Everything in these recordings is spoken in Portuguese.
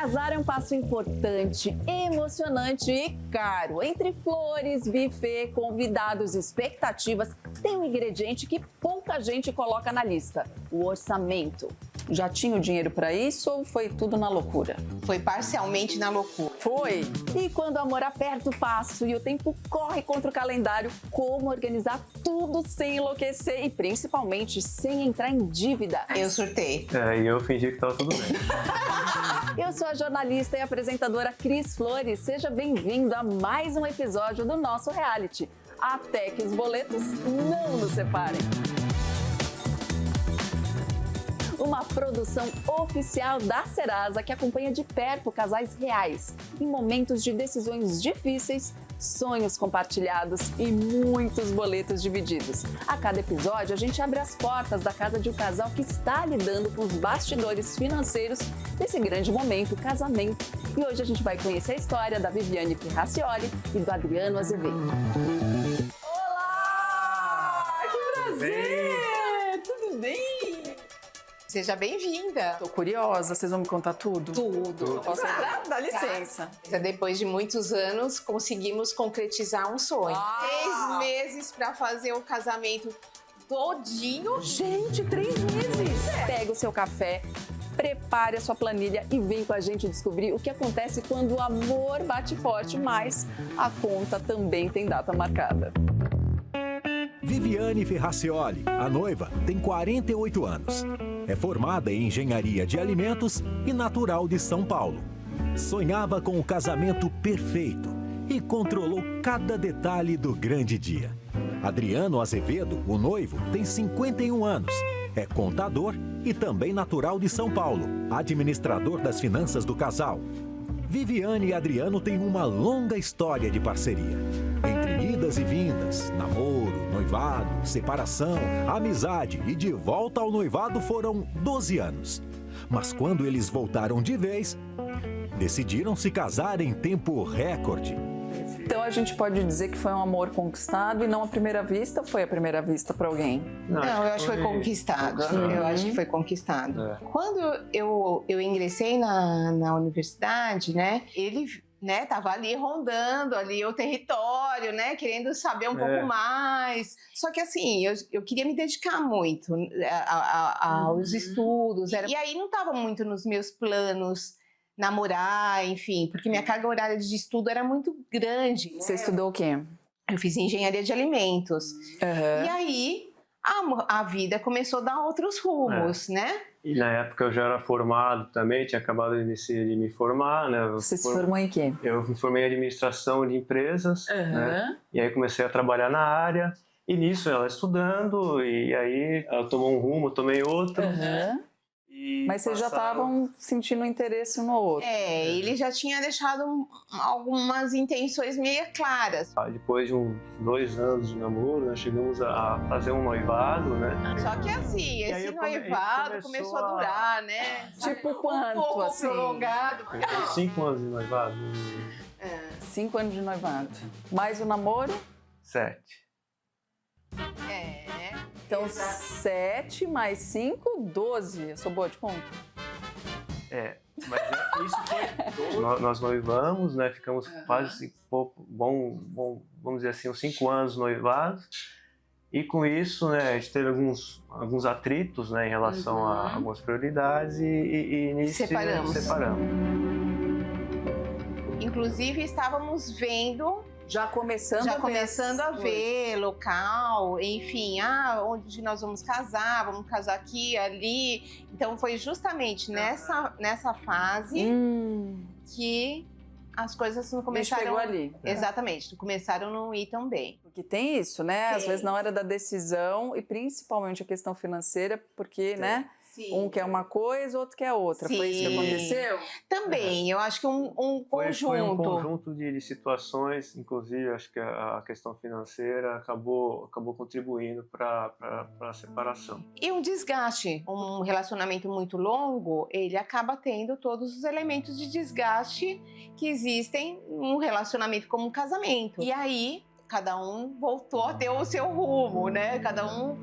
Casar é um passo importante, emocionante e caro. Entre flores, buffet, convidados, expectativas, tem um ingrediente que pouca gente coloca na lista: o orçamento. Já tinha o dinheiro para isso ou foi tudo na loucura? Foi parcialmente na loucura. Foi! E quando o amor aperta o passo e o tempo corre contra o calendário, como organizar tudo sem enlouquecer e principalmente sem entrar em dívida? Eu surtei. E eu fingi que estava tudo bem. Eu sou a jornalista e apresentadora Cris Flores. Seja bem-vindo a mais um episódio do nosso reality, até que os boletos não nos separem. Uma produção oficial da Serasa que acompanha de perto casais reais em momentos de decisões difíceis, sonhos compartilhados e muitos boletos divididos. A cada episódio, a gente abre as portas da casa de um casal que está lidando com os bastidores financeiros desse grande momento, o casamento. E hoje a gente vai conhecer a história da Viviane Pirracioli e do Adriano Azevedo. Olá! Que prazer! Tudo bem? Seja bem-vinda. Tô curiosa, vocês vão me contar tudo? Tudo. Posso entrar? Dá licença. Depois de muitos anos, conseguimos concretizar um sonho. Ah! 3 meses para fazer o casamento todinho. Gente, 3 meses! Pega o seu café, prepare a sua planilha e vem com a gente descobrir o que acontece quando o amor bate forte, mas a conta também tem data marcada. Viviane Pirracioli, a noiva, tem 48 anos. É formada em engenharia de alimentos e natural de São Paulo. Sonhava com o casamento perfeito e controlou cada detalhe do grande dia. Adriano Azevedo, o noivo, tem 51 anos. É contador e também natural de São Paulo, administrador das finanças do casal. Viviane e Adriano têm uma longa história de parceria. Entre idas e vindas, namoro, noivado, separação, amizade e de volta ao noivado foram 12 anos. Mas quando eles voltaram de vez, decidiram se casar em tempo recorde. Então a gente pode dizer que foi um amor conquistado e não à primeira vista, ou foi à primeira vista para alguém? Não, eu acho que foi conquistado. Eu acho que foi conquistado. É. Quando eu ingressei na universidade, né, ele tava ali rondando ali o território, né, querendo saber um pouco mais. Só que assim, eu queria me dedicar muito aos estudos. E aí não estava muito nos meus planos namorar, enfim, porque minha carga horária de estudo era muito grande. Você estudou o quê? Eu fiz engenharia de alimentos. E aí a vida começou a dar outros rumos, né? E na época eu já era formado também, tinha acabado de me formar, né? Você se formou em quê? Eu me formei em administração de empresas, né? E aí comecei a trabalhar na área. E nisso ela estudando, e aí ela tomou um rumo, eu tomei outro. Mas vocês já estavam sentindo interesse um no outro? Ele já tinha deixado algumas intenções meio claras. Depois de uns 2 anos de namoro, nós chegamos a fazer um noivado, né? Só que assim, esse noivado começou a durar, né? Tipo quanto, um pouco assim? prolongado. 5 anos de noivado. 5 anos de noivado. Mais o namoro? 7. Então 7 mais 5, 12. Eu sou boa de conta? Mas isso foi... Nós noivamos, né? Ficamos quase vamos dizer assim, uns 5 anos noivados. E com isso, né, a gente teve alguns atritos, né, em relação a algumas prioridades e nisso Separamos. Separamos. Inclusive, estávamos vendo... Já começando a ver local, enfim, onde nós vamos casar aqui, ali. Então foi justamente nessa fase que as coisas não começaram... pegou ali. Exatamente, começaram a não ir tão bem. Porque tem isso, né? Às vezes na hora da decisão e principalmente a questão financeira, porque, né? Sim. Um quer uma coisa, outro quer outra. Sim. Foi isso que aconteceu? Também, eu acho que um conjunto. Foi um conjunto de situações, inclusive acho que a questão financeira acabou contribuindo para a separação. E um desgaste, um relacionamento muito longo, ele acaba tendo todos os elementos de desgaste que existem num relacionamento como um casamento. E aí, cada um voltou a ter o seu rumo, né? Cada um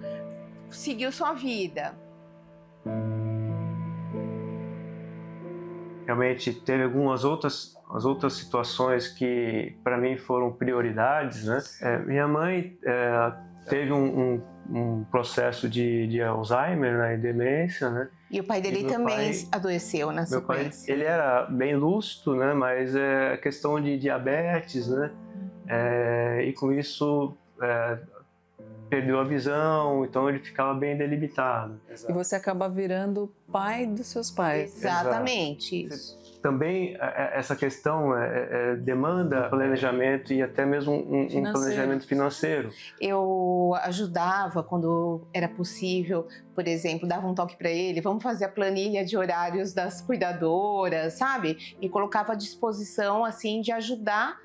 seguiu sua vida. realmente teve algumas as outras situações que para mim foram prioridades, né? Minha mãe teve um processo de Alzheimer, né, e demência, né? E o pai dele também adoeceu na meu pai, sequência. ele era bem lúcido, né? Mas é questão de diabetes, né? E com isso perdeu a visão, então ele ficava bem delimitado. E você acaba virando pai dos seus pais. Exatamente, isso. Também essa questão demanda planejamento e até mesmo um planejamento financeiro. Eu ajudava quando era possível, por exemplo, dava um toque para ele, vamos fazer a planilha de horários das cuidadoras, sabe? E colocava à disposição, assim, de ajudar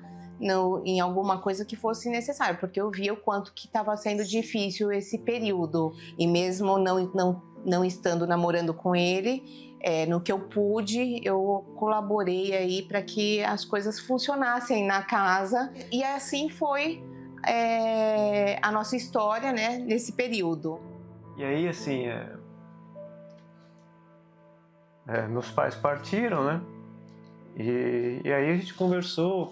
em alguma coisa que fosse necessário, porque eu via o quanto que estava sendo difícil esse período. E mesmo não estando namorando com ele, no que eu pude, eu colaborei aí para que as coisas funcionassem na casa. E assim foi a nossa história, né, nesse período. E aí, assim, meus pais partiram, né? E aí a gente conversou,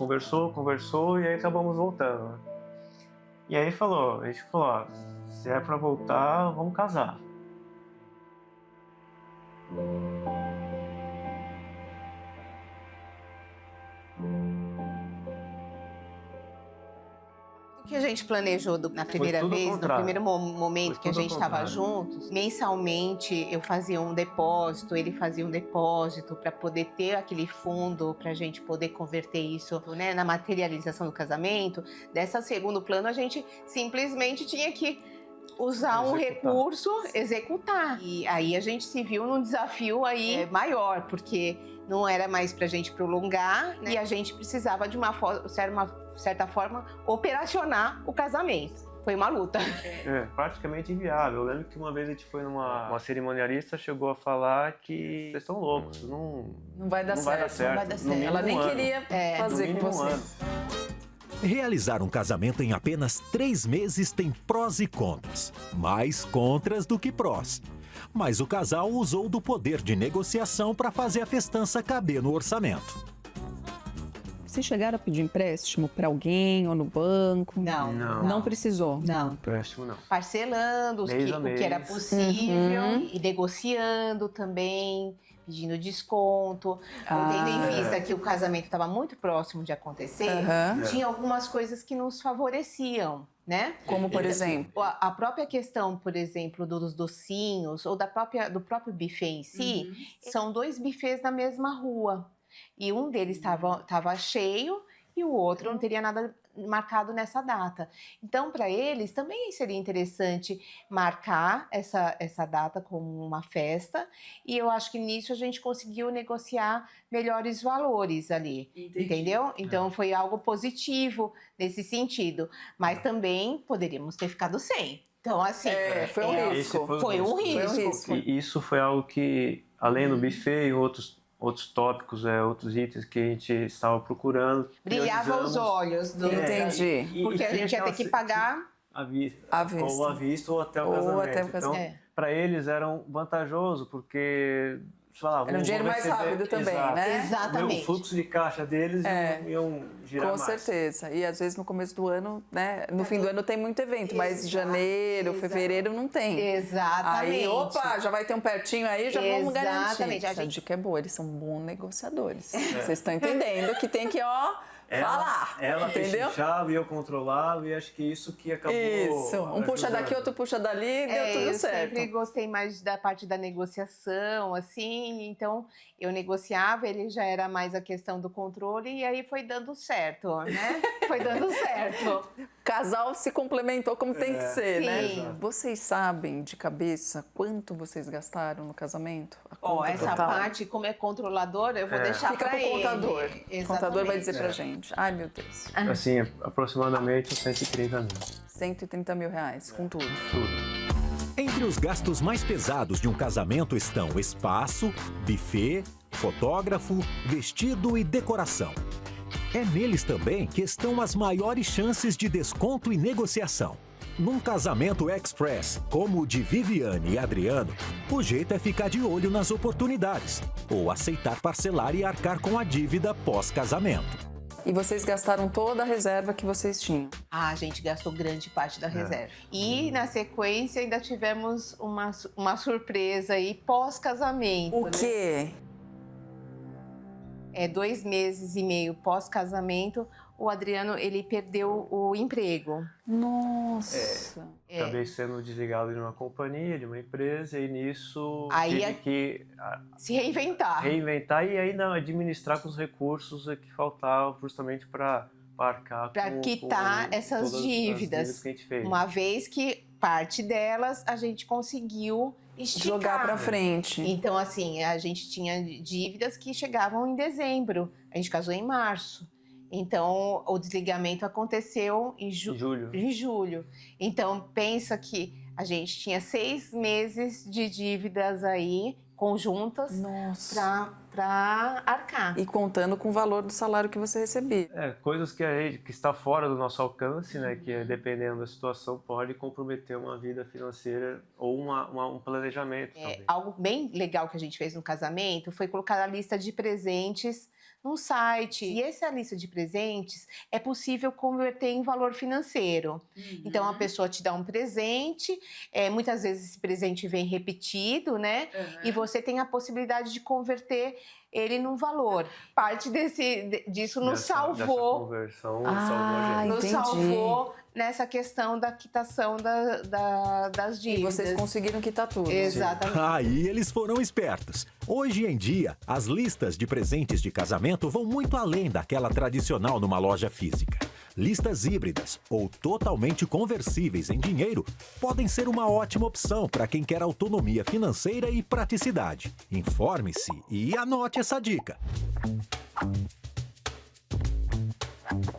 e aí acabamos voltando, né? E aí a gente falou, ó, se é pra voltar, vamos casar. O que a gente planejou na primeira vez, no primeiro momento que a gente estava juntos, mensalmente eu fazia um depósito, ele fazia um depósito para poder ter aquele fundo para a gente poder converter isso, né, na materialização do casamento. Dessa segundo plano a gente simplesmente tinha que usar um recurso, executar. E aí a gente se viu num desafio aí maior, porque não era mais pra gente prolongar, né? E a gente precisava de uma certa forma operacionar o casamento. Foi uma luta. Praticamente inviável. Eu lembro que uma vez a gente foi uma cerimonialista, chegou a falar que vocês estão loucos, não vai dar certo. Não vai dar certo. Ela nem queria fazer com você. Realizar um casamento em apenas 3 meses tem prós e contras. Mais contras do que prós. Mas o casal usou do poder de negociação para fazer a festança caber no orçamento. Vocês chegaram a pedir empréstimo para alguém ou no banco? Não precisou? Não. Empréstimo não. Parcelando o que era possível e negociando também, pedindo desconto. Tendo em vista que o casamento estava muito próximo de acontecer, tinha algumas coisas que nos favoreciam, né? Como, por exemplo? A própria questão, por exemplo, dos docinhos ou do próprio buffet em si, são 2 buffets na mesma rua. E um deles estava cheio e o outro não teria nada marcado nessa data. Então, para eles, também seria interessante marcar essa data como uma festa, e eu acho que nisso a gente conseguiu negociar melhores valores ali. Entendi. Entendeu? Então, foi algo positivo nesse sentido, mas também poderíamos ter ficado sem. Então, assim, foi um risco. Foi um risco. E isso foi algo que, além do buffet e outros tópicos, outros itens que a gente estava procurando. Brilhava os olhos. Entendi. Porque a gente ia ter que pagar à vista. Ou à vista ou até o casamento. Então, para eles era vantajoso, porque era um dinheiro mais rápido também, né? Exatamente. O fluxo de caixa deles iam girar mais. Com certeza. E às vezes no começo do ano, né? No fim do ano tem muito evento, mas janeiro, fevereiro não tem. Exatamente. Aí, já vai ter um pertinho aí, já vamos garantir. A dica é boa, eles são bons negociadores. Vocês estão entendendo que tem que, falar. Ela entendeu? Fechava e eu controlava, e acho que isso que acabou. Isso. Um puxa daqui, outro puxa dali, deu tudo certo. Eu sempre gostei mais da parte da negociação, assim, então eu negociava, ele já era mais a questão do controle, e aí foi dando certo, né? Foi dando certo. Casal se complementou como tem que ser, né? Sim. Vocês sabem de cabeça quanto vocês gastaram no casamento? Essa parte, como é controladora, eu vou deixar para ele. Fica pro contador. O contador vai dizer pra gente. Ai, meu Deus. Assim, aproximadamente 130 mil. 130 mil reais, com tudo. Entre os gastos mais pesados de um casamento estão espaço, buffet, fotógrafo, vestido e decoração. É neles também que estão as maiores chances de desconto e negociação. Num casamento express, como o de Viviane e Adriano, o jeito é ficar de olho nas oportunidades ou aceitar parcelar e arcar com a dívida pós-casamento. E vocês gastaram toda a reserva que vocês tinham? A gente gastou grande parte da reserva. E, na sequência, ainda tivemos uma surpresa aí pós-casamento. O quê? 2 meses e meio pós-casamento, o Adriano, ele perdeu o emprego. Nossa! Acabei sendo desligado de uma companhia, de uma empresa, e nisso Aí tive que se reinventar. reinventar e ainda administrar com os recursos que faltavam justamente para arcar Para com quitar essas todas as dívidas. que a gente fez. Uma vez que parte delas a gente conseguiu esticar. Jogar pra frente. Então, assim, a gente tinha dívidas que chegavam em dezembro. A gente casou em março. Então, o desligamento aconteceu em julho. Então, pensa que a gente tinha 6 meses de dívidas aí, conjuntas, para arcar. E contando com o valor do salário que você recebia. Coisas que está fora do nosso alcance, né? Que dependendo da situação pode comprometer uma vida financeira ou um planejamento. Também. Algo bem legal que a gente fez no casamento foi colocar a lista de presentes num site. E essa lista de presentes é possível converter em valor financeiro. Então, a pessoa te dá um presente, muitas vezes esse presente vem repetido, né? E você tem a possibilidade de converter ele num valor. Parte disso nos salvou. Dessa conversão salvou a gente. Nos salvou nessa questão da quitação das dívidas. E vocês conseguiram quitar tudo. Exatamente. Aí eles foram espertos. Hoje em dia, as listas de presentes de casamento vão muito além daquela tradicional numa loja física. Listas híbridas ou totalmente conversíveis em dinheiro podem ser uma ótima opção para quem quer autonomia financeira e praticidade. Informe-se e anote essa dica.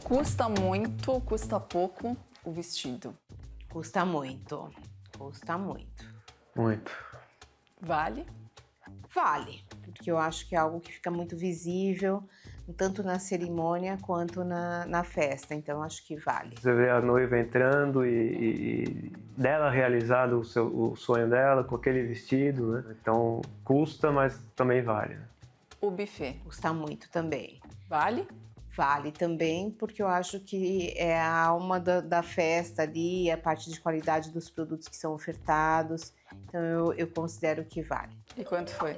Custa muito, custa pouco o vestido? Custa muito. Custa muito. Muito. Vale? Vale, porque eu acho que é algo que fica muito visível, tanto na cerimônia quanto na festa, então acho que vale. Você vê a noiva entrando e dela realizado o sonho dela com aquele vestido, né? Então custa, mas também vale. O buffet? Custa muito também. Vale? Vale também, porque eu acho que é a alma da festa ali, a parte de qualidade dos produtos que são ofertados, então eu considero que vale. E quanto foi?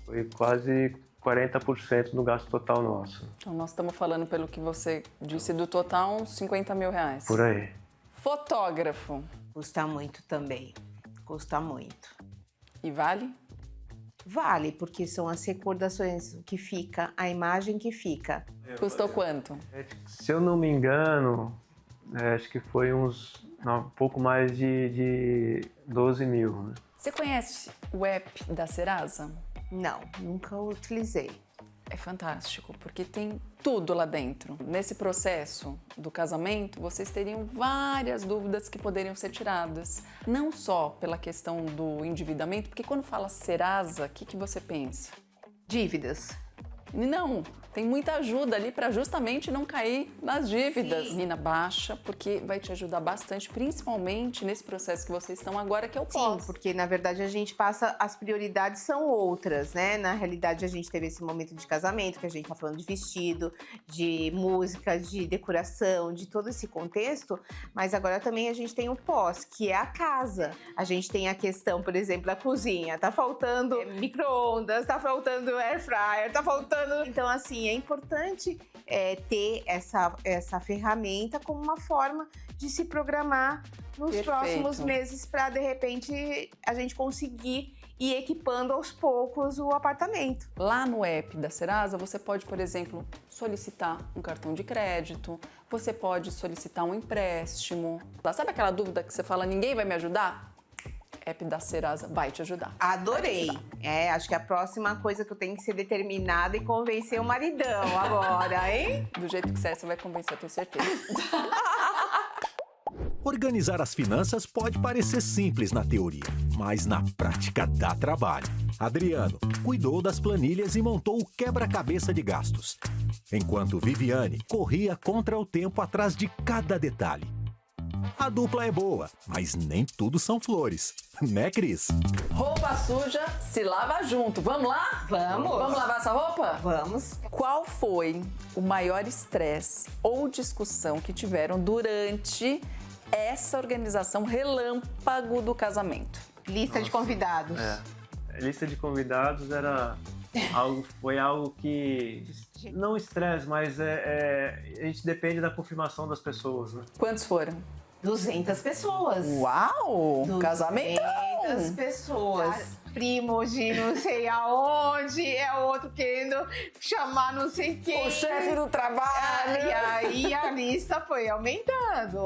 Foi quase 40% do gasto total nosso. Então nós estamos falando, pelo que você disse, do total uns 50 mil reais. Por aí. Fotógrafo? Custa muito também, custa muito. E vale? Vale, porque são as recordações que fica, a imagem que fica. Custou quanto? Se eu não me engano, acho que foi um pouco mais de 12 mil. Né? Você conhece o app da Serasa? Não, nunca utilizei. É fantástico, porque tem tudo lá dentro. Nesse processo do casamento, vocês teriam várias dúvidas que poderiam ser tiradas. Não só pela questão do endividamento, porque quando fala Serasa, o que você pensa? Dívidas. Não, tem muita ajuda ali para justamente não cair nas dívidas. Sim. Menina, baixa, porque vai te ajudar bastante, principalmente nesse processo que vocês estão agora, que é o pós. Sim, porque na verdade a gente passa, as prioridades são outras, né? Na realidade a gente teve esse momento de casamento, que a gente tá falando de vestido, de música, de decoração, de todo esse contexto, mas agora também a gente tem o pós, que é a casa. A gente tem a questão, por exemplo, da cozinha, tá faltando micro-ondas, tá faltando air fryer, tá faltando... Então, assim, é importante ter essa ferramenta como uma forma de se programar nos próximos meses para, de repente, a gente conseguir ir equipando aos poucos o apartamento. Lá no app da Serasa, você pode, por exemplo, solicitar um cartão de crédito, você pode solicitar um empréstimo. Sabe aquela dúvida que você fala, ninguém vai me ajudar? App da Serasa vai te ajudar. Adorei. Acho que a próxima coisa que eu tenho que ser determinada e convencer o maridão agora, hein? Do jeito que você vai convencer, eu tenho certeza. Organizar as finanças pode parecer simples na teoria, mas na prática dá trabalho. Adriano cuidou das planilhas e montou o quebra-cabeça de gastos, enquanto Viviane corria contra o tempo atrás de cada detalhe. A dupla é boa, mas nem tudo são flores. Né, Cris? Roupa suja se lava junto. Vamos lá? Vamos. Vamos lavar essa roupa? Vamos. Qual foi o maior estresse ou discussão que tiveram durante essa organização relâmpago do casamento? Lista de convidados. A lista de convidados foi algo que, não estresse, mas a gente depende da confirmação das pessoas, né? Quantos foram? 200 pessoas. Uau! 200 Casamento! pessoas. Primo de não sei aonde, é outro querendo chamar não sei quem. O chefe do trabalho! E aí a lista foi aumentando,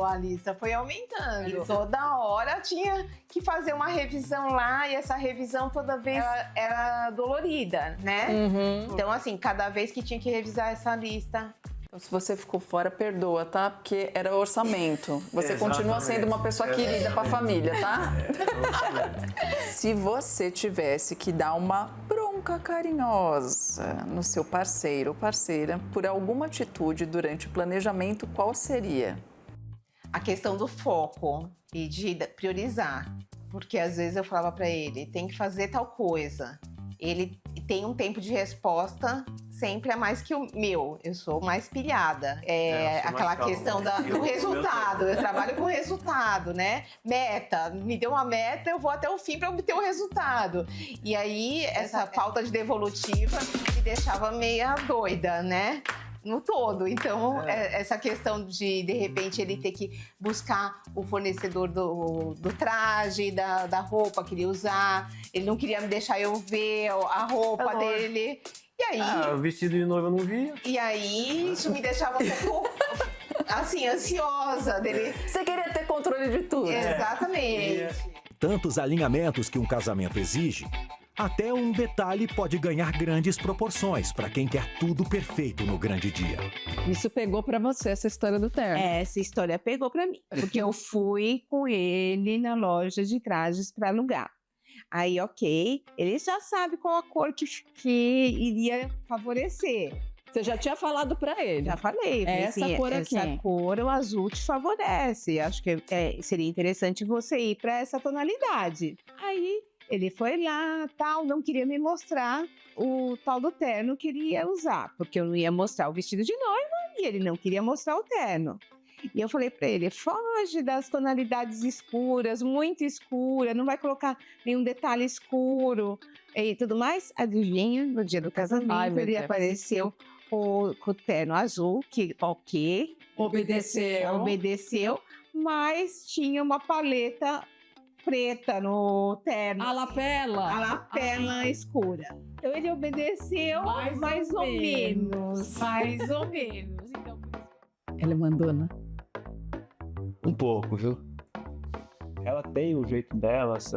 E toda hora tinha que fazer uma revisão lá, e essa revisão toda vez era dolorida, né? Então, assim, cada vez que tinha que revisar essa lista... Então, se você ficou fora, perdoa, tá? Porque era orçamento. Você continua sendo uma pessoa querida pra família, tá? Se você tivesse que dar uma bronca carinhosa no seu parceiro ou parceira por alguma atitude durante o planejamento, qual seria? A questão do foco e de priorizar. Porque às vezes eu falava pra ele, tem que fazer tal coisa. Ele tem um tempo de resposta sempre a mais que o meu. Eu sou mais pilhada. Aquela questão do resultado. Eu trabalho com resultado, né? Meta. Me deu uma meta, eu vou até o fim para obter o resultado. E aí, essa falta de devolutiva me deixava meia doida, né? No todo. Então, essa questão de repente, ele ter que buscar o fornecedor do traje, da roupa que ele ia usar. Ele não queria me deixar eu ver a roupa dele. E aí... o vestido de noiva eu não via. E aí, isso me deixava um pouco, assim, ansiosa dele. Você queria ter controle de tudo. Exatamente. Tantos alinhamentos que um casamento exige, até um detalhe pode ganhar grandes proporções para quem quer tudo perfeito no grande dia. Isso pegou pra você, essa história do terno? Essa história pegou pra mim, porque eu fui com ele na loja de trajes para alugar. Aí, ok, ele já sabe qual a cor que iria favorecer. Você já tinha falado pra ele? Já falei. Essa assim, cor aqui. Essa cor, o azul te favorece. Acho que seria interessante você ir para essa tonalidade. Aí, ele foi lá, tal, não queria me mostrar o tal do terno que ele ia usar, porque eu não ia mostrar o vestido de noiva e ele não queria mostrar o terno. E eu falei pra ele, foge das tonalidades escuras, muito escura, não vai colocar nenhum detalhe escuro e tudo mais. Adivinha, no dia do casamento, ele apareceu com o terno azul, que ok, obedeceu, mas tinha uma paleta preta no terno. A lapela escura. Então ele obedeceu mais ou menos. Então, ele mandou, né? Um pouco, viu? Ela tem o jeito dela, esse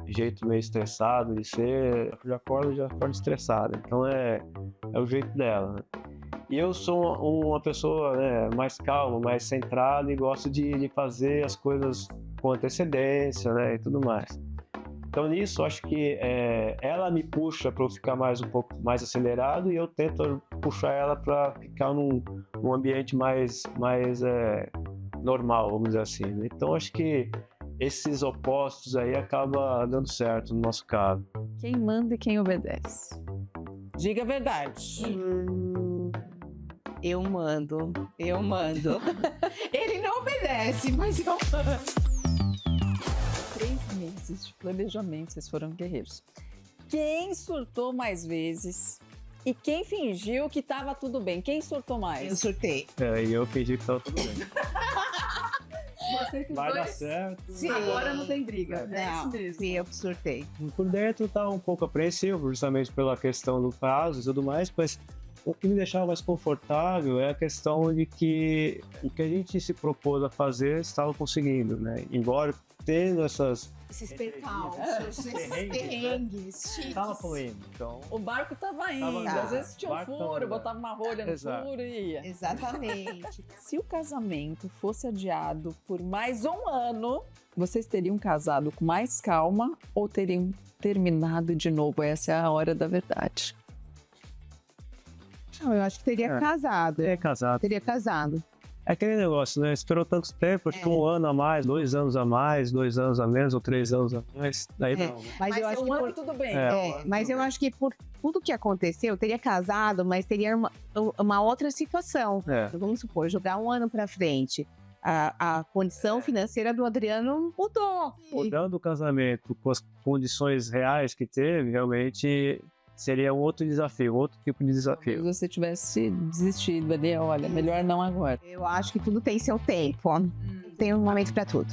jeito meio estressado de ser. Já acorda estressada. Então é o jeito dela, né? E eu sou uma pessoa, né, mais calma, mais centrada e gosto de fazer as coisas com antecedência, né, e tudo mais. Então nisso acho que ela me puxa para eu ficar um pouco mais acelerado e eu tento puxar ela para ficar num ambiente mais normal, vamos dizer assim. Então acho que esses opostos aí acabam dando certo no nosso caso. Quem manda e quem obedece? Diga a verdade. Eu mando. Ele não obedece, mas eu mando. 3 meses de planejamento, vocês foram guerreiros. Quem surtou mais vezes e quem fingiu que tava tudo bem? Quem surtou mais? Eu surtei. E eu fingi que estava tudo bem. Vocês Vai dois... dar certo. Sim. Agora não tem briga. Não, fui eu que surtei. Por dentro tá um pouco apreensivo, justamente pela questão do prazo e tudo mais, mas o que me deixava mais confortável é a questão de que o que a gente se propôs a fazer estava conseguindo, né? Embora tendo esses percalços, esses perrengues, estava fluindo, então... O barco tava indo, às vezes tinha um furo, botava uma rolha no furo e ia. Exatamente. Se o casamento fosse adiado por mais um ano, vocês teriam casado com mais calma ou teriam terminado de novo? Essa é a hora da verdade. Não, eu acho que teria casado. Casado. Teria casado. É aquele negócio, né? Esperou tanto tempo, acho que 1 ano a mais, 2 anos a mais, 2 anos a menos ou 3 anos a mais. Daí não. Né? Mas eu acho que ano tudo bem. mas eu acho que por tudo que aconteceu, eu teria casado, mas teria uma outra situação. Vamos supor, jogar 1 ano pra frente. A condição financeira do Adriano mudou. Mudando o casamento com as condições reais que teve, realmente seria um outro desafio, outro tipo de desafio. Se você tivesse desistido ali, olha, melhor não agora. Eu acho que tudo tem seu tempo. Tem um momento pra tudo.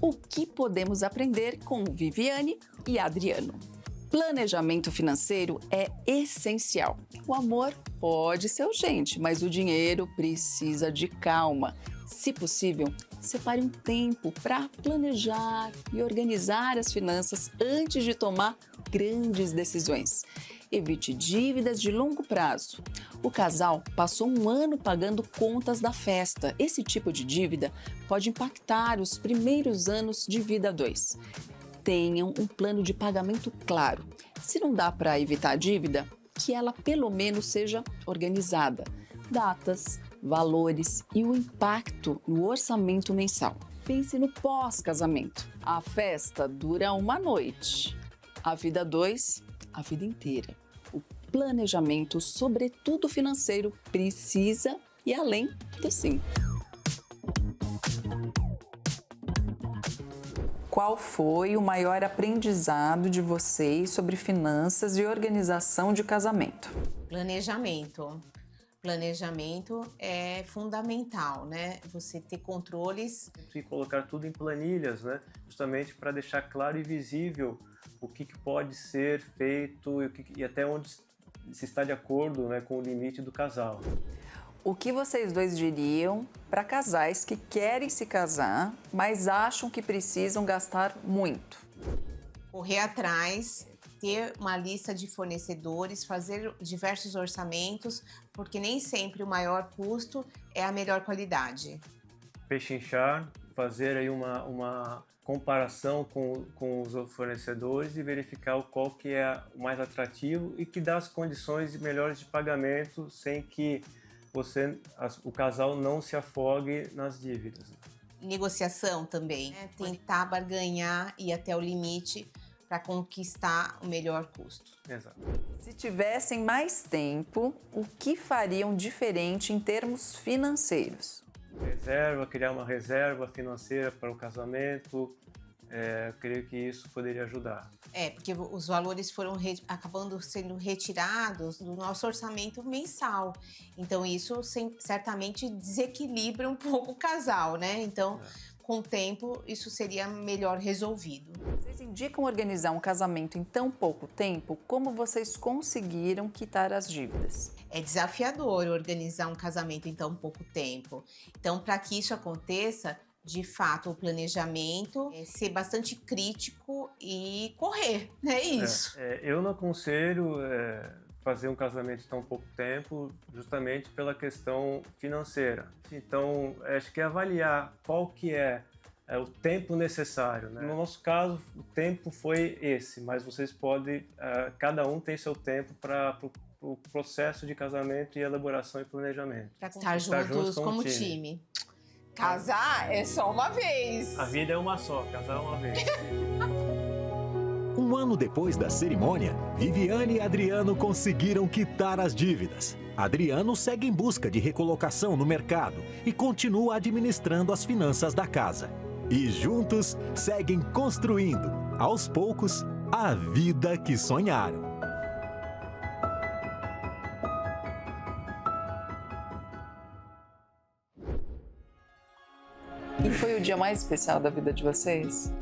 O que podemos aprender com Viviane e Adriano? Planejamento financeiro é essencial. O amor pode ser urgente, mas o dinheiro precisa de calma. Se possível, separe um tempo para planejar e organizar as finanças antes de tomar grandes decisões. Evite dívidas de longo prazo. O casal passou 1 ano pagando contas da festa. Esse tipo de dívida pode impactar os primeiros anos de vida a 2. Tenham um plano de pagamento claro. Se não dá para evitar a dívida, que ela pelo menos seja organizada. Datas, valores e o impacto no orçamento mensal. Pense no pós-casamento. A festa dura 1 noite. A vida 2, a vida inteira. O planejamento, sobretudo financeiro, precisa ir além do sim. Qual foi o maior aprendizado de vocês sobre finanças e organização de casamento? Planejamento. Planejamento é fundamental, né? Você ter controles. E colocar tudo em planilhas, né? Justamente para deixar claro e visível o que pode ser feito e até onde se está de acordo, né, com o limite do casal. O que vocês dois diriam para casais que querem se casar, mas acham que precisam gastar muito? Correr atrás, ter uma lista de fornecedores, fazer diversos orçamentos, porque nem sempre o maior custo é a melhor qualidade. Pechinchar, fazer aí uma comparação com os fornecedores e verificar qual que é o mais atrativo e que dá as condições melhores de pagamento sem que o casal não se afogue nas dívidas. Negociação também, né? Tentar barganhar e ir até o limite para conquistar o melhor custo. Exato. Se tivessem mais tempo, o que fariam diferente em termos financeiros? Criar uma reserva financeira para o casamento, eu creio que isso poderia ajudar. Porque os valores foram acabando sendo retirados do nosso orçamento mensal. Então, isso certamente desequilibra um pouco o casal, né? Então, com o tempo, isso seria melhor resolvido. Vocês indicam organizar um casamento em tão pouco tempo? Como vocês conseguiram quitar as dívidas? É desafiador organizar um casamento em tão pouco tempo. Então, para que isso aconteça, de fato, o planejamento é ser bastante crítico e correr, é isso. Eu não aconselho fazer um casamento em tão pouco tempo, justamente pela questão financeira. Então, acho que avaliar qual que é o tempo necessário, né? No nosso caso, o tempo foi esse, mas vocês podem, cada um tem seu tempo para o processo de casamento e elaboração e planejamento. Para estar juntos como time. Casar é só uma vez. A vida é uma só, casar é uma vez. 1 ano depois da cerimônia, Viviane e Adriano conseguiram quitar as dívidas. Adriano segue em busca de recolocação no mercado e continua administrando as finanças da casa. E juntos seguem construindo, aos poucos, a vida que sonharam. E foi o dia mais especial da vida de vocês?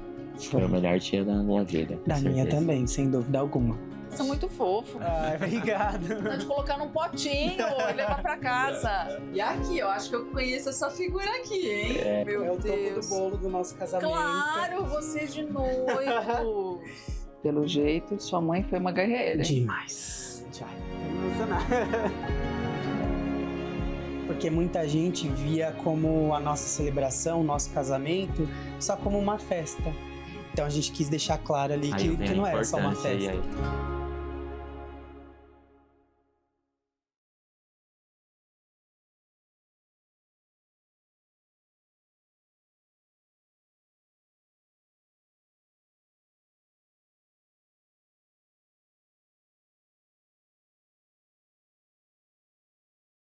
Foi o melhor dia da minha vida. Da minha também, sem dúvida alguma. Vocês são muito fofos. Ai, obrigado. Pode colocar num potinho e levar pra casa. E aqui, eu acho que eu conheço essa figura aqui, hein? Meu É o topo Deus. do bolo do nosso casamento. Claro, vocês de noivo. Pelo jeito, sua mãe foi uma guerreira. Demais. Já. Não usa nada. Porque muita gente via como a nossa celebração, o nosso casamento, só como uma festa. Então a gente quis deixar claro ali que não era só uma festa.